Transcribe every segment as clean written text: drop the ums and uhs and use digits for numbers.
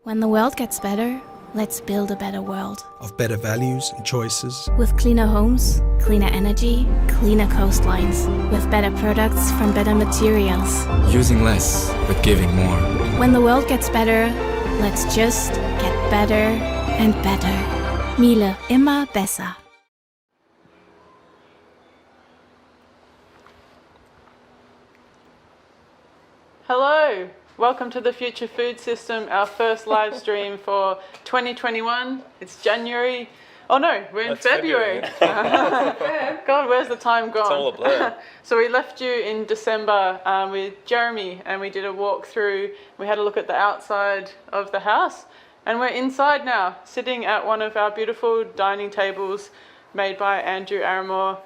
When the world gets better, let's build a better world. Of better values and choices. With cleaner homes, cleaner energy, cleaner coastlines. With better products from better materials. Using less, but giving more. When the world gets better, let's just get better and better. Miele, immer besser. Hello, welcome to the Future Food System, our first live stream for 2021. It's January. Oh no, we're in February. God, where's the time gone? It's all a blur. So we left you in December with Jeremy and we did a walk through. We had a look at the outside of the house and we're inside now, sitting at one of our beautiful dining tables made by Andrew Aramore.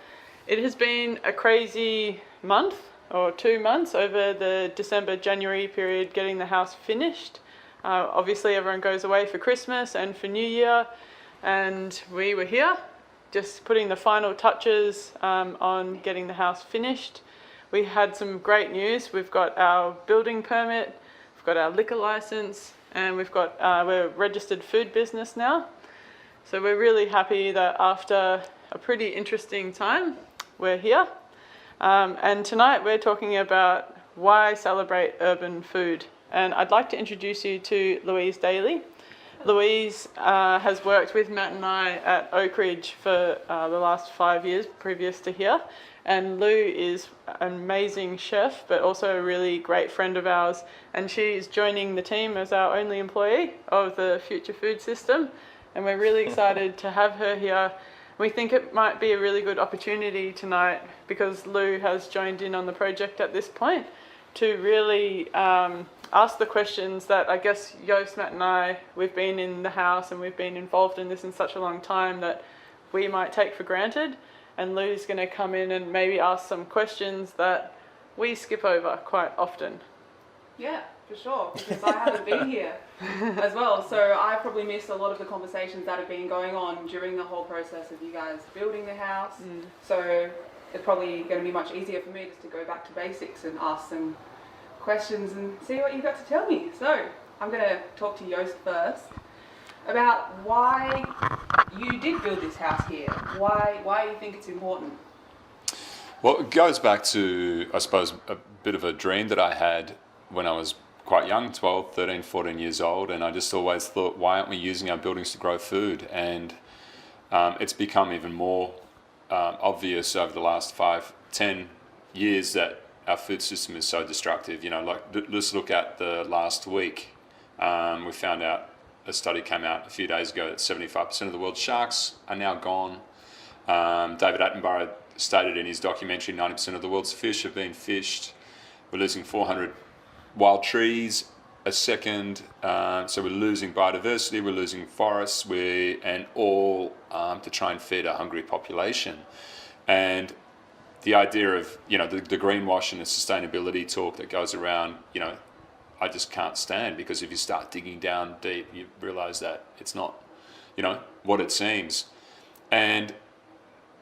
It has been a crazy month or 2 months over the December-January period getting the house finished. Obviously everyone goes away for Christmas and for New Year, and we were here just putting the final touches on getting the house finished. We had some great news. We've got our building permit, we've got our liquor license, and we've got we're a registered food business now. So we're really happy that after a pretty interesting time, we're here. And tonight we're talking about why celebrate urban food. And I'd like to introduce you to Louise Daly. Louise has worked with Matt and I at Oak Ridge for the last 5 years previous to here. And Lou is an amazing chef, but also a really great friend of ours. And she's joining the team as our only employee of the Future Food System. And we're really excited to have her here. We think it might be a really good opportunity tonight, because Lou has joined in on the project at this point, to really ask the questions that I guess Joost, Matt and I, we've been in the house and we've been involved in this in such a long time that we might take for granted. And Lou's going to come in and maybe ask some questions that we skip over quite often. Yeah, for sure, because I haven't been here as well, so I probably missed a lot of the conversations that have been going on during the whole process of you guys building the house. So it's probably going to be much easier for me just to go back to basics and ask some questions and see what you've got to tell me. So I'm going to talk to Joost first about why you did build this house here. Why you think it's important? Well, it goes back to, I suppose, a bit of a dream that I had when I was quite young, 12, 13, 14 years old, and I just always thought, why aren't we using our buildings to grow food? And it's become even more obvious over the last 5, 10 years that our food system is so destructive. You know, like let's look at the last week. We found out, a study came out a few days ago that 75% of the world's sharks are now gone. David Attenborough stated in his documentary 90% of the world's fish have been fished. We're losing 400 wild trees a second, so we're losing biodiversity, we're losing forests, and all to try and feed a hungry population. And the idea of, you know, the greenwash and the sustainability talk that goes around, you know, I just can't stand, because if you start digging down deep, you realize that it's not, you know, what it seems. And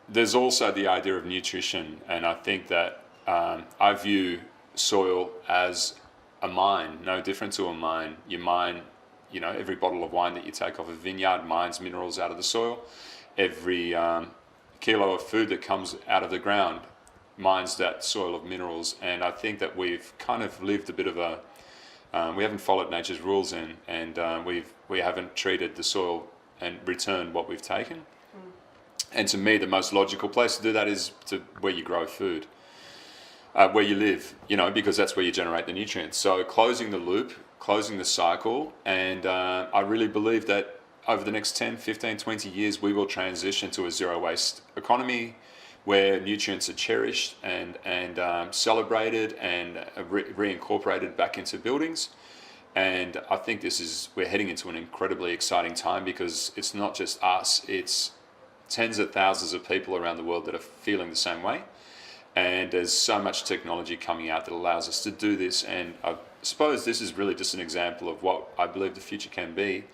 there's also the idea of nutrition, and I think that I view soil as a mine, no different to a mine. You mine, you know, every bottle of wine that you take off a vineyard mines minerals out of the soil. Every kilo of food that comes out of the ground mines that soil of minerals. And I think that we've kind of lived a bit of a, we haven't followed nature's rules and we haven't treated the soil and returned what we've taken. And to me, the most logical place to do that is to where you grow food. Where you live, you know, because that's where you generate the nutrients. So closing the loop, closing the cycle, and I really believe that over the next 10, 15, 20 years, we will transition to a zero waste economy where nutrients are cherished and celebrated and reincorporated back into buildings. And I think we're heading into an incredibly exciting time, because it's not just us, it's tens of thousands of people around the world that are feeling the same way. And there's so much technology coming out that allows us to do this, and I suppose this is really just an example of what I believe the future can be.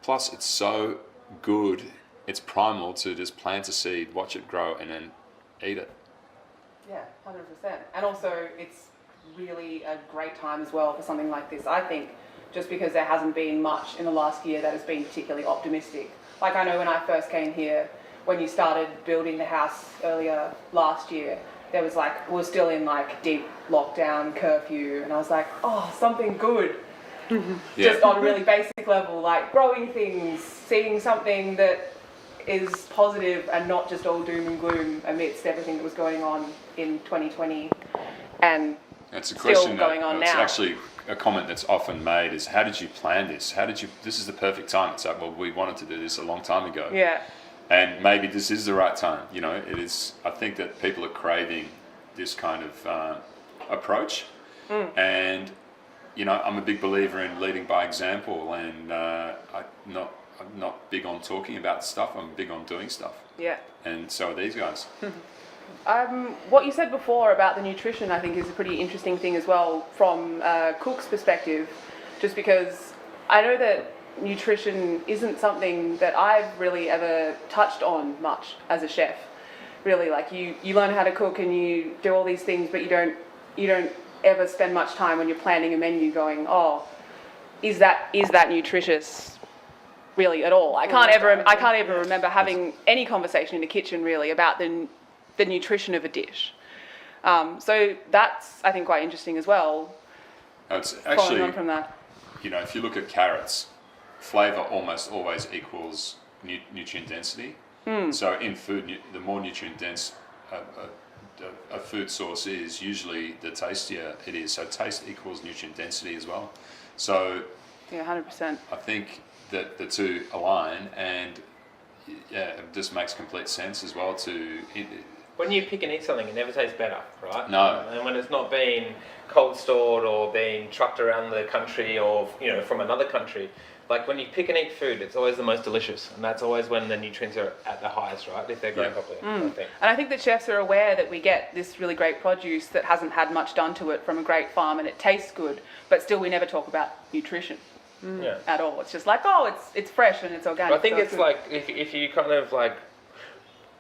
Plus, it's so good, it's primal to just plant a seed, watch it grow, and then eat it. Yeah, 100%. And also, it's really a great time as well for something like this, I think, just because there hasn't been much in the last year that has been particularly optimistic. Like I know when I first came here, when you started building the house earlier last year, there was like, we're still in like deep lockdown, curfew, and I was like, oh, something good. Just on a really basic level, like growing things, seeing something that is positive and not just all doom and gloom amidst everything that was going on in 2020 and That's a still question going on it's now. actually a comment that's often made is, how did you plan this? This is the perfect time. It's like, well, we wanted to do this a long time ago. Yeah. And maybe this is the right time. You know, it is. I think that people are craving this kind of approach. And, you know, I'm a big believer in leading by example, and I'm not big on talking about stuff. I'm big on doing stuff. Yeah. And so are these guys. What you said before about the nutrition, I think, is a pretty interesting thing as well from a cook's perspective, just because I know that nutrition isn't something that I've really ever touched on much as a chef. Really, like you learn how to cook and you do all these things, but you don't ever spend much time when you're planning a menu going, oh, is that nutritious really at all? I can't ever remember having any conversation in the kitchen really about the nutrition of a dish. So that's, I think, quite interesting as well. It's Following actually, on from that. you know, if you look at carrots, flavour almost always equals nutrient density. So in food, the more nutrient dense a food source is, usually the tastier it is. So taste equals nutrient density as well. So Yeah, 100%. I think that the two align, and yeah, it just makes complete sense as well to... When you pick and eat something, it never tastes better, right? No. And when it's not being cold stored or being trucked around the country or, you know, from another country, like when you pick and eat food, it's always the most delicious, and that's always when the nutrients are at the highest, right? If they're grown properly, I think. And I think that chefs are aware that we get this really great produce that hasn't had much done to it from a great farm, and it tastes good, but still we never talk about nutrition Yeah. at all. It's just like, oh, it's fresh and it's organic. But I think so it's good. like if you kind of like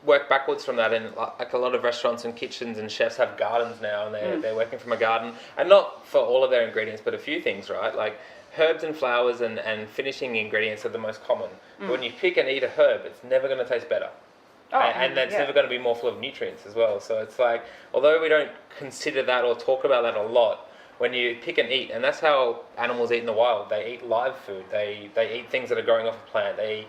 work backwards from that, and like a lot of restaurants and kitchens and chefs have gardens now, and they're working from a garden, and not for all of their ingredients, but a few things, right? Like herbs and flowers and finishing ingredients are the most common. But when you pick and eat a herb, it's never going to taste better. And that's never going to be more full of nutrients as well. So it's like, although we don't consider that or talk about that a lot, when you pick and eat, and that's how animals eat in the wild. They eat live food. They eat things that are growing off a plant. They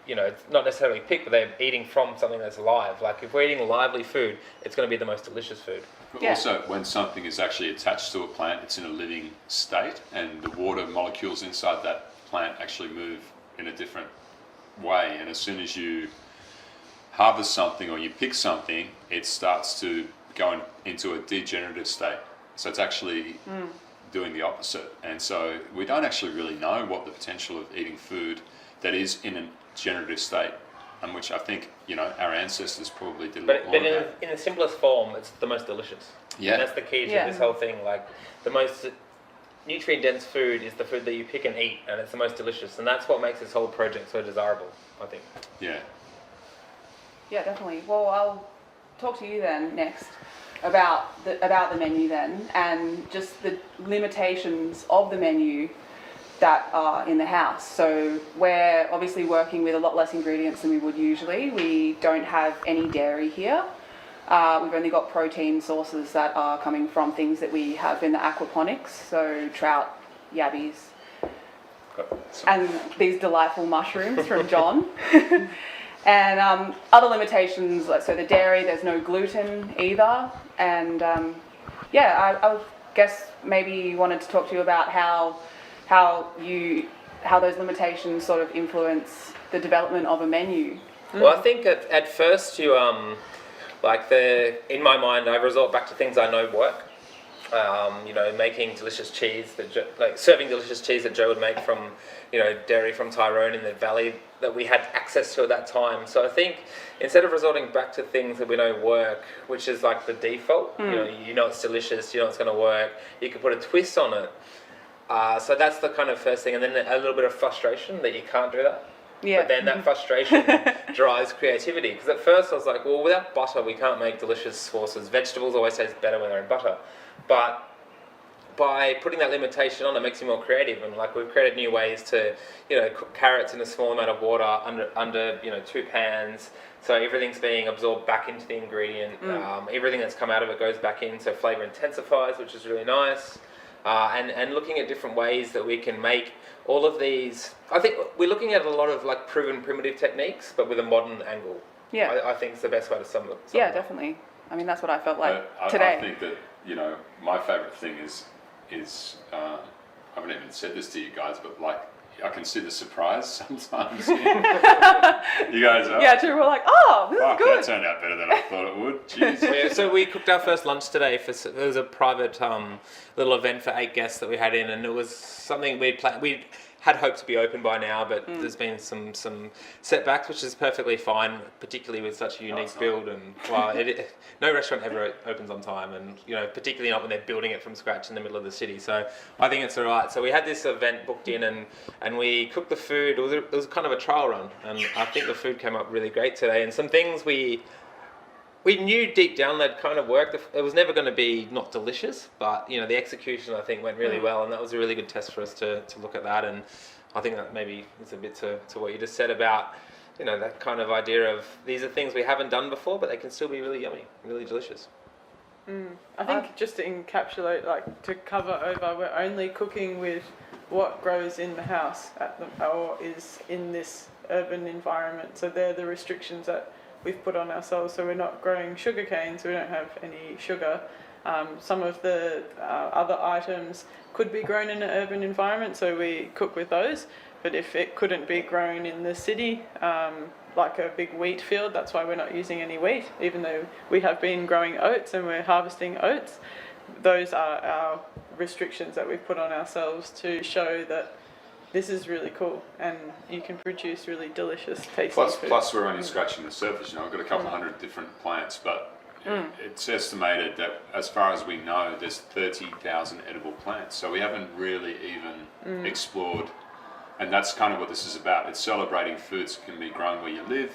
you know, it's not necessarily picked, but they're eating from something that's live. Like if we're eating lively food, it's going to be the most delicious food. But also, when something is actually attached to a plant, it's in a living state, and the water molecules inside that plant actually move in a different way. And as soon as you harvest something or you pick something, it starts to go into a degenerative state. So it's actually doing the opposite. And so we don't actually really know what the potential of eating food that is in a generative state, and which I think, you know, our ancestors probably did a lot more But about. in the simplest form, it's the most delicious. Yeah. And that's the key to this whole thing. Like the most nutrient dense food is the food that you pick and eat, and it's the most delicious. And that's what makes this whole project so desirable, I think. Yeah. Yeah, definitely. Well, I'll talk to you then next about the menu then, and just the limitations of the menu that are in the house. So we're obviously working with a lot less ingredients than we would usually. We don't have any dairy here. We've only got protein sources that are coming from things that we have in the aquaponics, so trout, yabbies, and these delightful mushrooms from John. And other limitations, like, so the dairy, there's no gluten either. And I guess maybe you wanted to talk to you about how those limitations sort of influence the development of a menu. Well, I think at first you in my mind, I resort back to things I know work. You know, making delicious cheese, serving delicious cheese that Joe would make from, you know, dairy from Tyrone in the valley that we had access to at that time. So I think instead of resorting back to things that we know work, which is like the default, you know it's delicious, you know it's going to work, you can put a twist on it. So that's the kind of first thing, and then a little bit of frustration that you can't do that. Yeah. But then that frustration drives creativity. Because at first I was like, well, without butter we can't make delicious sauces. Vegetables always taste better when they're in butter. But by putting that limitation on, it makes you more creative. And like we've created new ways to, cook carrots in a small amount of water under 2 pans. So everything's being absorbed back into the ingredient. Everything that's come out of it goes back in, so flavor intensifies, which is really nice. And looking at different ways that we can make all of these. I think we're looking at a lot of like proven primitive techniques, but with a modern angle. Yeah. I think it's the best way to sum it. Yeah, definitely. I mean, that's what I felt like I today. I think that, my favourite thing is I haven't even said this to you guys, but like I can see the surprise sometimes. You guys are. Yeah, true. We're like, oh, this is good. That turned out better than I thought it would. Jeez. Yeah, so we cooked our first lunch today. It was a private little event for 8 guests that we had in, and it was something we'd planned. We had hoped to be open by now, but there's been some setbacks, which is perfectly fine, particularly with such a unique build. And no restaurant ever opens on time, and particularly not when they're building it from scratch in the middle of the city. So I think it's all right. So we had this event booked in, and we cooked the food. It was kind of a trial run, and I think the food came up really great today. And some things we knew deep down that kind of worked. It was never going to be not delicious, but the execution I think went really well, and that was a really good test for us to look at that. And I think that maybe is a bit to what you just said about that kind of idea of these are things we haven't done before, but they can still be really yummy, really delicious. I think just to encapsulate, like to cover over, we're only cooking with what grows in the house or is in this urban environment. So they're the restrictions that we've put on ourselves. So we're not growing sugar cane, so we don't have any sugar. Some of the other items could be grown in an urban environment, so we cook with those. But if it couldn't be grown in the city, like a big wheat field, that's why we're not using any wheat, even though we have been growing oats and we're harvesting oats. Those are our restrictions that we've put on ourselves to show that this is really cool and you can produce really delicious tasting food. Plus we're only scratching the surface. We've got a couple hundred different plants, but it's estimated that as far as we know there's 30,000 edible plants, so we haven't really even explored. And that's kind of what this is about. It's celebrating foods that can be grown where you live,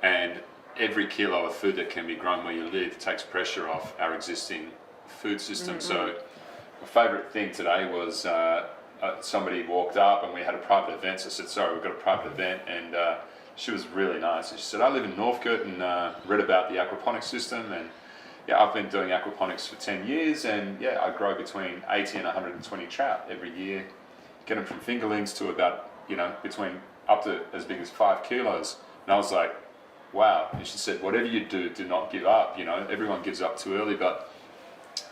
and every kilo of food that can be grown where you live takes pressure off our existing food system. So my favourite thing today was somebody walked up and we had a private event. So I said, sorry, we've got a private event, and she was really nice. And she said, I live in Northcote and read about the aquaponics system, and I've been doing aquaponics for 10 years, and I grow between 80 and 120 trout every year. Get them from fingerlings to about, between up to as big as 5 kilos. And I was like, wow. And she said, whatever you do, do not give up. Everyone gives up too early, but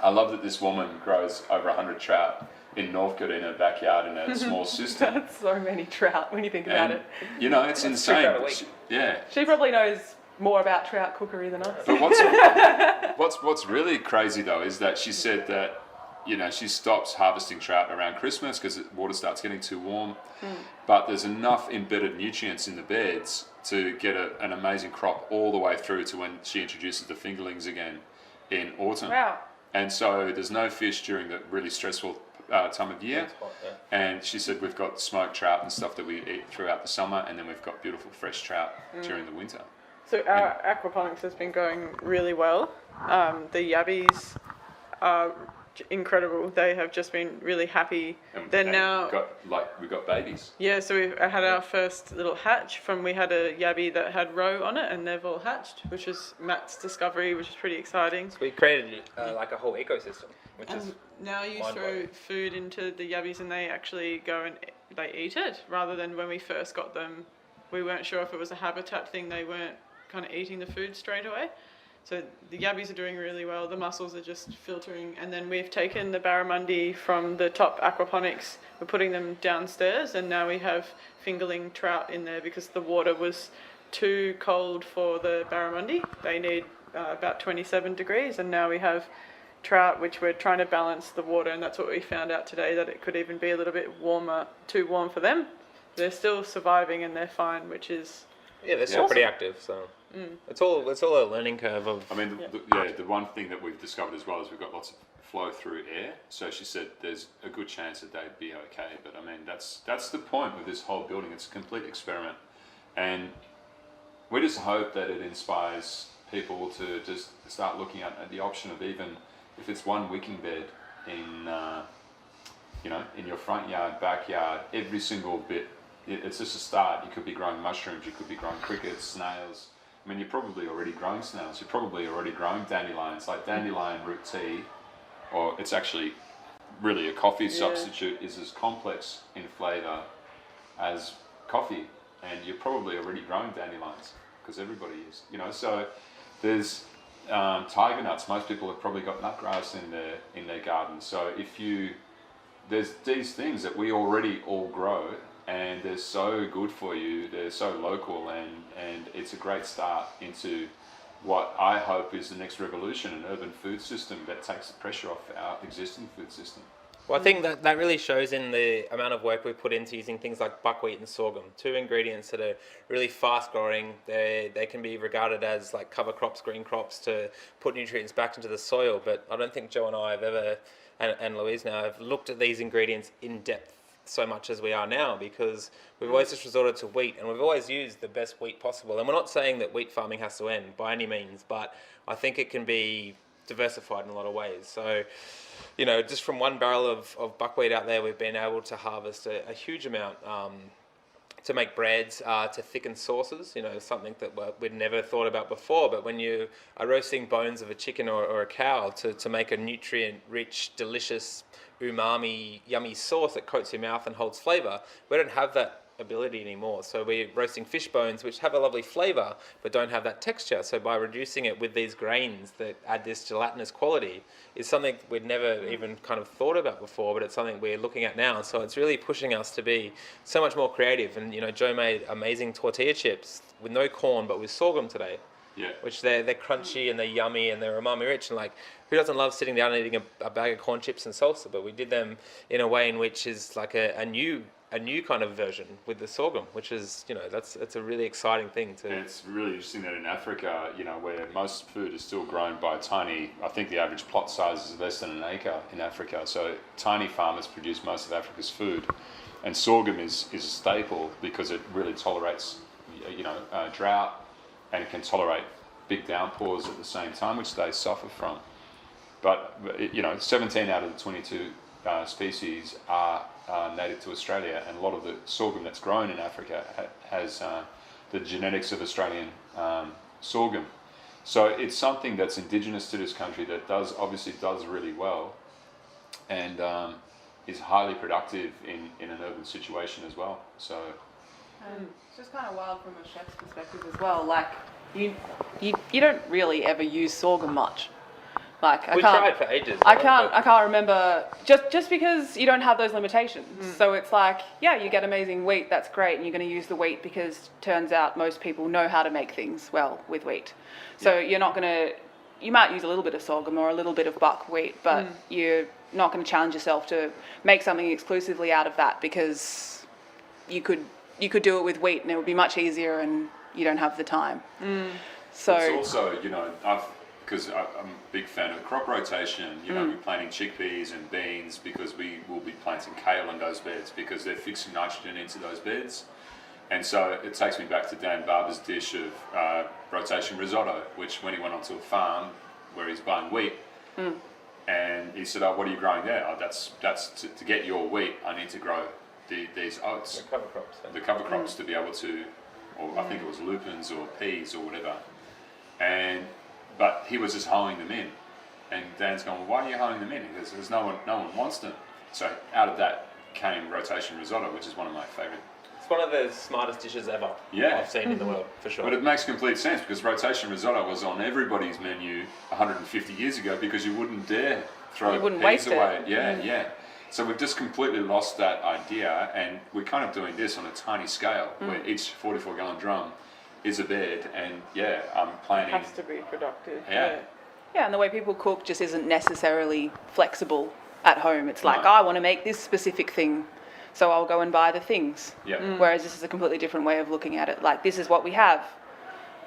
I love that this woman grows over 100 trout in Northcote in her backyard in a small system. That's so many trout when you think about it. It's insane. She probably knows more about trout cookery than us. But what's really crazy though is that she said that she stops harvesting trout around Christmas because the water starts getting too warm. But there's enough embedded nutrients in the beds to get an amazing crop all the way through to when she introduces the fingerlings again in autumn. Wow. And so there's no fish during the really stressful time of year. Hot, And she said we've got smoked trout and stuff that we eat throughout the summer, and then we've got beautiful fresh trout during the winter. So our aquaponics has been going really well. The Yabbies are incredible. They have just been really happy. They're now we've got babies. Yeah, so we've had our first little hatch we had a Yabbie that had roe on it, and they've all hatched, which is Matt's discovery, which is pretty exciting. So we created like a whole ecosystem, which is now you throw food into the Yabbies and they actually go and they eat it, rather than when we first got them, we weren't sure if it was a habitat thing, they weren't kind of eating the food straight away. So the Yabbies are doing really well, the mussels are just filtering, and then we've taken the barramundi from the top aquaponics, we're putting them downstairs, and now we have fingerling trout in there because the water was too cold for the barramundi. They need about 27 degrees, and now we have trout, which we're trying to balance the water, and that's what we found out today, that it could even be a little bit warmer, too warm for them. They're still surviving and they're fine, which is they're still pretty active, so it's all a learning curve of. I mean, the one thing that we've discovered as well is we've got lots of flow through air. So she said there's a good chance that they'd be okay. But I mean, that's the point with this whole building. It's a complete experiment, and we just hope that it inspires people to just start looking at the option of, even if it's one wicking bed in your front yard, backyard, every single bit. It's just a start. You could be growing mushrooms, you could be growing crickets, snails. I mean, you're probably already growing snails. You're probably already growing dandelions. Like dandelion root tea, or it's actually really a coffee substitute, is as complex in flavour as coffee, and you're probably already growing dandelions because everybody is. So there's tiger nuts. Most people have probably got nutgrass in their garden. So there's these things that we already all grow, and they're so good for you. They're so local, and it's a great start into what I hope is the next revolution, an urban food system that takes the pressure off our existing food system. Well, I think that really shows in the amount of work we put into using things like buckwheat and sorghum, two ingredients that are really fast growing. They can be regarded as like cover crops, green crops, to put nutrients back into the soil. But I don't think Joe and I have ever, and Louise now, have looked at these ingredients in depth so much as we are now, because we've always just resorted to wheat, and we've always used the best wheat possible. And we're not saying that wheat farming has to end by any means, but I think it can be diversified in a lot of ways. So, just from one barrel of buckwheat out there, we've been able to harvest a huge amount to make breads, to thicken sauces, something that we'd never thought about before. But when you are roasting bones of a chicken or a cow to make a nutrient-rich, delicious, umami, yummy sauce that coats your mouth and holds flavour, we don't have that ability anymore. So we're roasting fish bones, which have a lovely flavour, but don't have that texture. So by reducing it with these grains that add this gelatinous quality, is something we'd never even kind of thought about before, but it's something we're looking at now. So it's really pushing us to be so much more creative. And, Joe made amazing tortilla chips with no corn, but with sorghum today. Yeah. Which they're crunchy and they're yummy and they're umami rich, and like, who doesn't love sitting down and eating a bag of corn chips and salsa? But we did them in a way in which is like a new kind of version with the sorghum, which is, that's a really exciting thing to. And it's really interesting that in Africa, where most food is still grown by tiny, I think the average plot size is less than an acre in Africa. So tiny farmers produce most of Africa's food, and sorghum is a staple because it really tolerates, drought, and it can tolerate big downpours at the same time, which they suffer from. But 17 out of the 22 species are native to Australia, and a lot of the sorghum that's grown in Africa has the genetics of Australian sorghum. So it's something that's indigenous to this country that does really well, and is highly productive in an urban situation as well. So. It's just kind of wild from a chef's perspective as well. Like, you don't really ever use sorghum much. Like, We tried for ages. I can't remember, just because you don't have those limitations. So it's like, yeah, you get amazing wheat, that's great, and you're going to use the wheat because turns out most people know how to make things well with wheat. So you're not going to, you might use a little bit of sorghum or a little bit of buckwheat, but you're not going to challenge yourself to make something exclusively out of that, because you could do it with wheat and it would be much easier, and you don't have the time. So it's also, because I'm a big fan of crop rotation, we're planting chickpeas and beans because we will be planting kale in those beds because they're fixing nitrogen into those beds. And so it takes me back to Dan Barber's dish of rotation risotto, which when he went onto a farm where he's buying wheat, and he said, what are you growing there? That's to get your wheat, I need to grow these oats. The cover crops. The cover crops to be able to, or I think it was lupins or peas or whatever. But he was just hoeing them in, and Dan's going, well, why are you hoeing them in? He goes, because no one wants them. So out of that came rotation risotto, which is one of my favourite. It's one of the smartest dishes ever I've seen in the world, for sure. But it makes complete sense because rotation risotto was on everybody's menu 150 years ago because you wouldn't dare throw peas away. Yeah. So we've just completely lost that idea, and we're kind of doing this on a tiny scale where each 44-gallon drum is a bed, and I'm planning. It has to be productive. Yeah, and the way people cook just isn't necessarily flexible at home. It's like, I want to make this specific thing, so I'll go and buy the things. Yeah. Whereas this is a completely different way of looking at it. Like, this is what we have.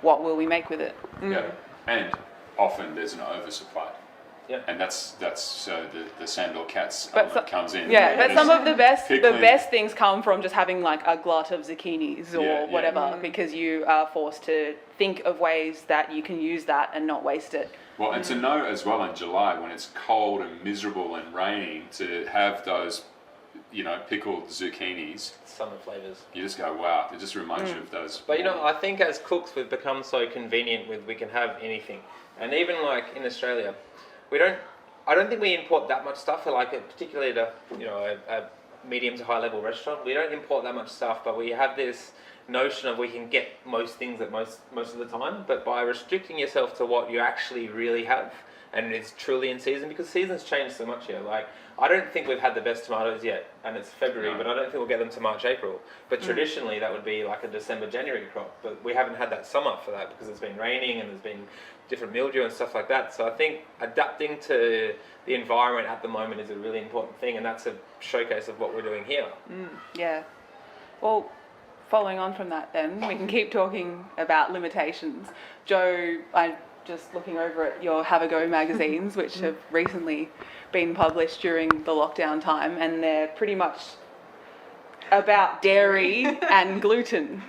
What will we make with it? Yeah, and often there's an oversupply. Yeah. And that's the sandal cats element comes in. Yeah, but some of the best pickling. the best things come from just having like a glut of zucchinis or whatever, because you are forced to think of ways that you can use that and not waste it. Well, and to know as well in July when it's cold and miserable and raining, to have those, pickled zucchinis, Summer flavors. you just go, wow, it just reminds you of those. But I think as cooks we've become so convenient with we can have anything, and even like in Australia, I don't think we import that much stuff for particularly a medium to high level restaurant. We don't import that much stuff, but we have this notion of we can get most things at most of the time. But by restricting yourself to what you actually really have, and it's truly in season, because seasons change so much here. Like, I don't think we've had the best tomatoes yet, and it's February, but I don't think we'll get them to March, April. But traditionally that would be like a December, January crop, but we haven't had that summer for that because it's been raining and there's been different mildew and stuff like that. So I think adapting to the environment at the moment is a really important thing, and that's a showcase of what we're doing here. Yeah. Well, following on from that then, we can keep talking about limitations. Joe, I'm just looking over at your Have a Go magazines, which have recently been published during the lockdown time, and they're pretty much about dairy and gluten.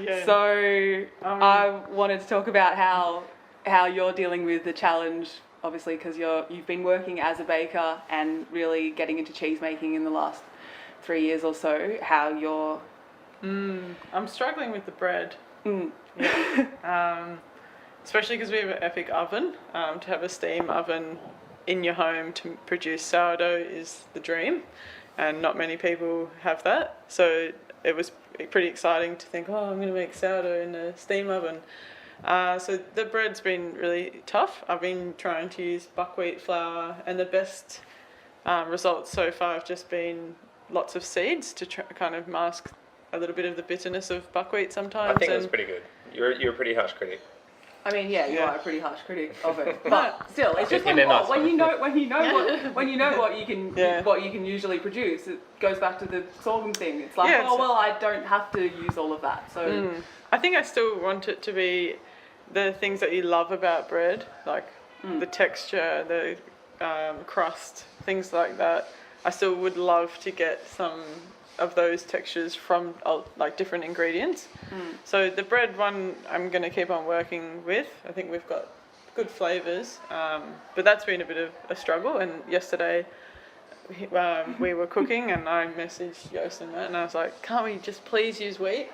Yeah. So I wanted to talk about how you're dealing with the challenge, obviously, because you've been working as a baker and really getting into cheese making in the last 3 years or so. How you're I'm struggling with the bread. Yeah. Especially because we have an epic oven. To have a steam oven in your home to produce sourdough is the dream, and not many people have that. So it was pretty exciting to think, I'm going to make sourdough in a steam oven. So the bread's been really tough. I've been trying to use buckwheat flour, and the best results so far have just been lots of seeds to kind of mask a little bit of the bitterness of buckwheat sometimes. I think that's pretty good. You're a pretty harsh critic. I mean, you are a pretty harsh critic of it, but still, it's just when you know what you can usually produce. It goes back to the sorghum thing. It's like, I don't have to use all of that. So I think I still want it to be the things that you love about bread, like the texture, the crust, things like that. I still would love to get some of those textures from like different ingredients. So the bread one I'm going to keep on working with. I think we've got good flavours, but that's been a bit of a struggle. And yesterday we were cooking and I messaged Joost and Matt and I was like, can't we just please use wheat?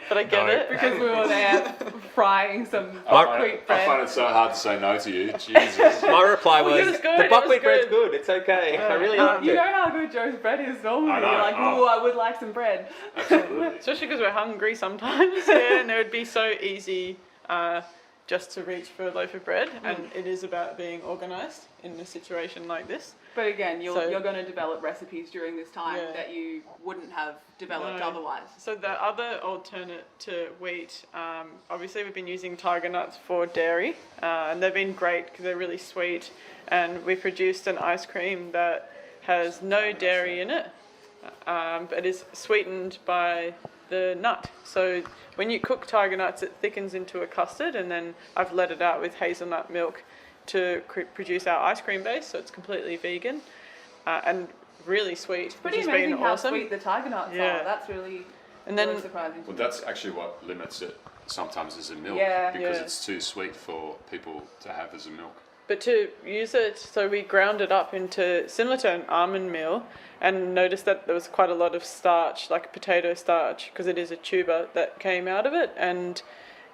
But I get it. Because we were there frying some buckwheat bread. I find it so hard to say no to you. Jesus. My reply was, the buckwheat bread's good. It's okay. I really like it. You know how good Joe's bread is normally. I know. You're like, I would like some bread. Absolutely. Especially because we're hungry sometimes, and it would be so easy just to reach for a loaf of bread, and it is about being organised in a situation like this. But again, you're going to develop recipes during this time that you wouldn't have developed otherwise. So the other alternate to wheat, obviously we've been using tiger nuts for dairy, and they've been great because they're really sweet, and we produced an ice cream that has no dairy in it, but is sweetened by the nut. So when you cook tiger nuts, it thickens into a custard, and then I've let it out with hazelnut milk to produce our ice cream base. So it's completely vegan and really sweet. It's pretty amazing how sweet the tiger nuts are. That's really surprising. Well, that's actually what limits it sometimes as a milk, because it's too sweet for people to have as a milk. But to use it, so we ground it up into similar to an almond meal, and noticed that there was quite a lot of starch, like potato starch, because it is a tuber that came out of it, and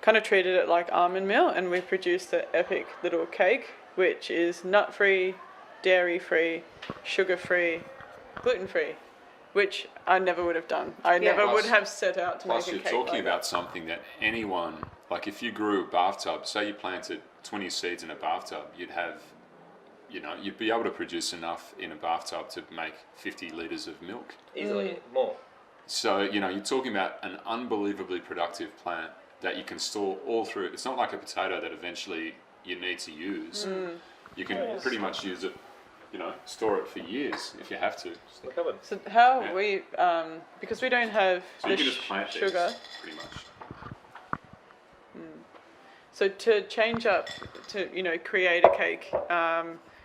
kind of treated it like almond meal, and we produced an epic little cake, which is nut-free, dairy-free, sugar-free, gluten-free, which I never would have done. I never would have set out to make a cake. Plus, you're talking about something that anyone, like if you grew a bathtub, say you planted 20 seeds in a bathtub, you'd be able to produce enough in a bathtub to make 50 litres of milk. Easily more. So, you're talking about an unbelievably productive plant that you can store all through. It's not like a potato that eventually you need to use. You can pretty much use it, store it for years if you have to. So how we, because we don't have so you can just plant sugar, pretty much. So to change up, to create a cake,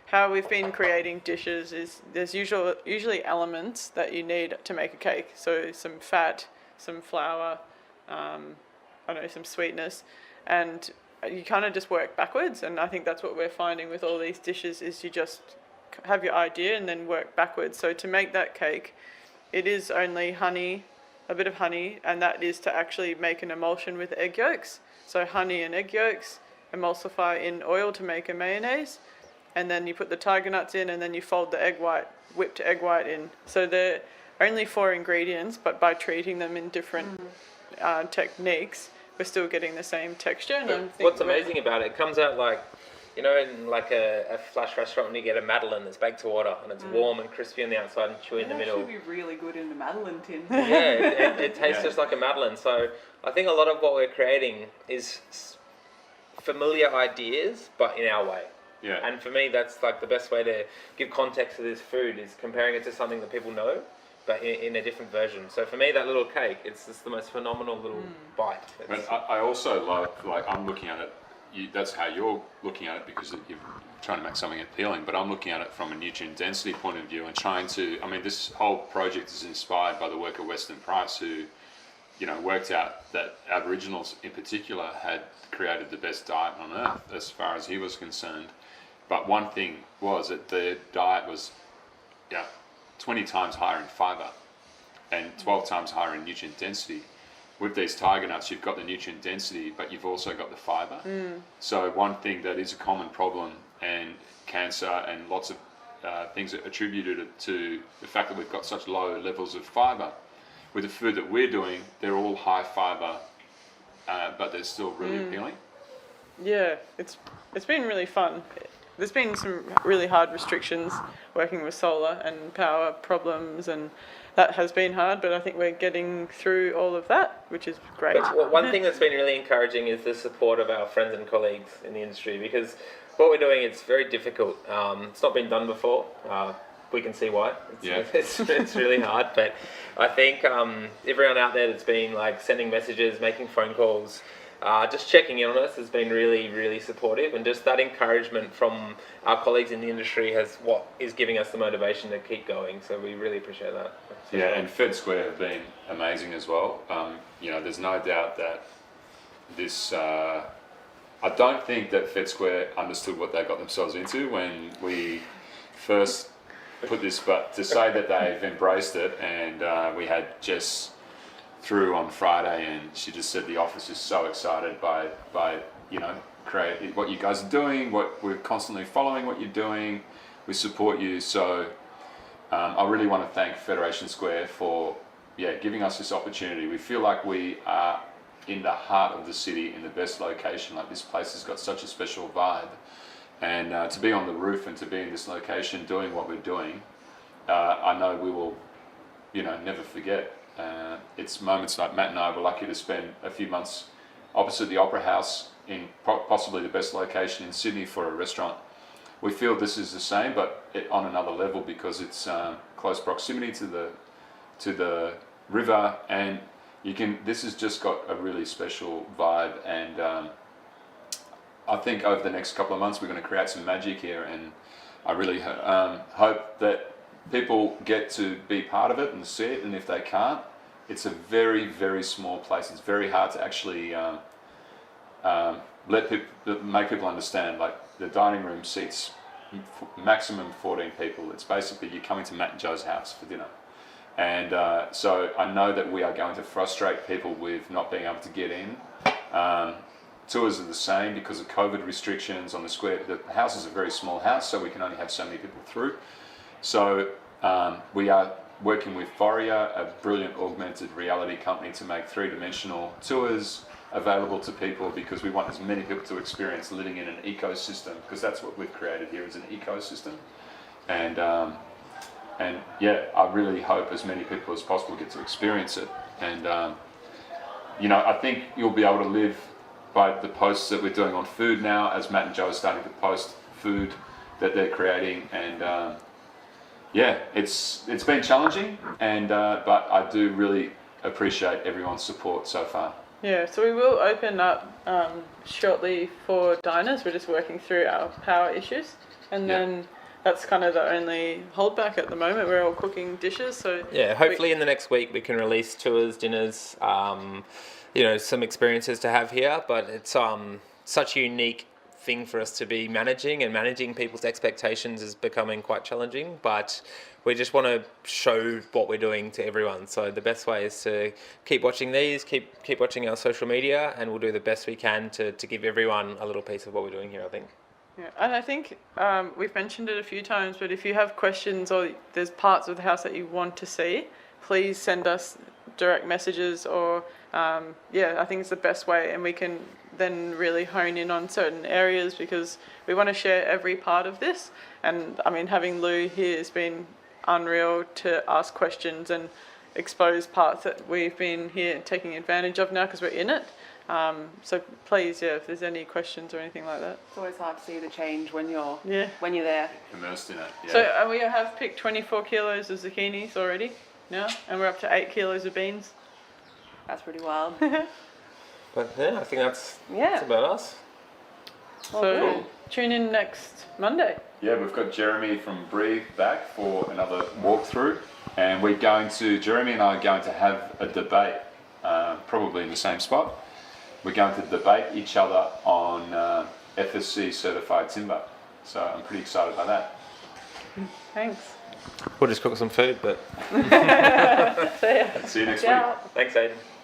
how we've been creating dishes is there's usually elements that you need to make a cake. So some fat, some flour, some sweetness, and you kind of just work backwards, and I think that's what we're finding with all these dishes is you just have your idea and then work backwards. So to make that cake, it is only honey, a bit of honey, and that is to actually make an emulsion with egg yolks. So honey and egg yolks emulsify in oil to make a mayonnaise, and then you put the tiger nuts in, and then you fold the egg white, whipped egg white in. So they're only 4 ingredients, but by treating them in different techniques, we're still getting the same texture. And What's amazing about it comes out like, you know, in like a flash restaurant when you get a madeleine that's baked to order and it's warm and crispy on the outside and chewy in the middle. It should be really good in the madeleine tin. Yeah, it tastes just like a madeleine. So I think a lot of what we're creating is familiar ideas, but in our way. Yeah. And for me, that's like the best way to give context to this food is comparing it to something that people know, but in a different version. So for me, that little cake, it's just the most phenomenal little bite. But I also like I'm looking at it. That's how you're looking at it because you're trying to make something appealing. But I'm looking at it from a nutrient density point of view and trying to. I mean, this whole project is inspired by the work of Weston Price, who, you know, worked out that Aboriginals in particular had created the best diet on earth as far as he was concerned. But one thing was that their diet was, 20 times higher in fibre and 12 times higher in nutrient density. With these tiger nuts, you've got the nutrient density, but you've also got the fibre. So one thing that is a common problem, and cancer and lots of things are attributed to the fact that we've got such low levels of fibre. With the food that we're doing, they're all high fibre, but they're still really appealing. Yeah, it's been really fun. There's been some really hard restrictions working with solar and power problems, and that has been hard, but I think we're getting through all of that, which is great. But one thing that's been really encouraging is the support of our friends and colleagues in the industry, because what we're doing, it's very difficult. It's not been done before. We can see why. It's really hard, but I think everyone out there that's been like sending messages, making phone calls, just checking in on us has been really, really supportive, and just that encouragement from our colleagues in the industry is giving us the motivation to keep going. So we really appreciate that. And Fed Square have been amazing as well. There's no doubt that this. I don't think that Fed Square understood what they got themselves into when we first put this, but to say that they've embraced it, and we had Jess through on Friday, and she just said the office is so excited by create what you guys are doing, what we're constantly following what you're doing, we support you. So I really want to thank Federation Square for giving us this opportunity. We feel like we are in the heart of the city, in the best location. Like, this place has got such a special vibe, and to be on the roof and to be in this location doing what we're doing, I know we will never forget. It's moments like Matt and I were lucky to spend a few months opposite the Opera House in possibly the best location in Sydney for a restaurant. We feel this is the same, but on another level, because it's close proximity to the river, and this has just got a really special vibe. And I think over the next couple of months we're going to create some magic here, and I really hope that people get to be part of it and see it. And if they can't, it's a very, very small place. It's very hard to actually make people understand. Like, the dining room seats maximum 14 people. It's basically you're coming to Matt and Joe's house for dinner. And so I know that we are going to frustrate people with not being able to get in. Tours are the same because of COVID restrictions on the square. The house is a very small house, so we can only have so many people through. So we are working with Foria, a brilliant augmented reality company, to make 3-dimensional tours available to people, because we want as many people to experience living in an ecosystem, because that's what we've created here, is an ecosystem. And I really hope as many people as possible get to experience it. And I think you'll be able to live by the posts that we're doing on food now, as Matt and Joe are starting to post food that they're creating. And it's been challenging, and but I do really appreciate everyone's support so far. Yeah, so we will open up shortly for diners. We're just working through our power issues, and then that's kind of the only holdback at the moment. We're all cooking dishes, so hopefully in the next week we can release tours, dinners, some experiences to have here. But it's such a unique thing for us to be managing, and managing people's expectations is becoming quite challenging, but we just want to show what we're doing to everyone. So the best way is to keep watching these, keep watching our social media, and we'll do the best we can to give everyone a little piece of what we're doing here, I think. Yeah, and I think we've mentioned it a few times, but if you have questions or there's parts of the house that you want to see, please send us direct messages or, I think it's the best way, and we can then really hone in on certain areas because we want to share every part of this. And I mean, having Lou here has been unreal to ask questions and expose parts that we've been here taking advantage of now because we're in it. So please, if there's any questions or anything like that. It's always hard to see the change when you're Yeah. when you're there. Immersed in it. Yeah. So we have picked 24 kilos of zucchinis already now, and we're up to 8 kilos of beans. That's pretty wild. But yeah, I think that's Yeah. about us. So tune in next Monday. Yeah, we've got Jeremy from Breathe back for another walkthrough, and Jeremy and I are going to have a debate, probably in the same spot. We're going to debate each other on FSC certified timber. So I'm pretty excited about that. Thanks. We'll just cook some food, but See ya. See you next Ciao. week. thanks, Aiden.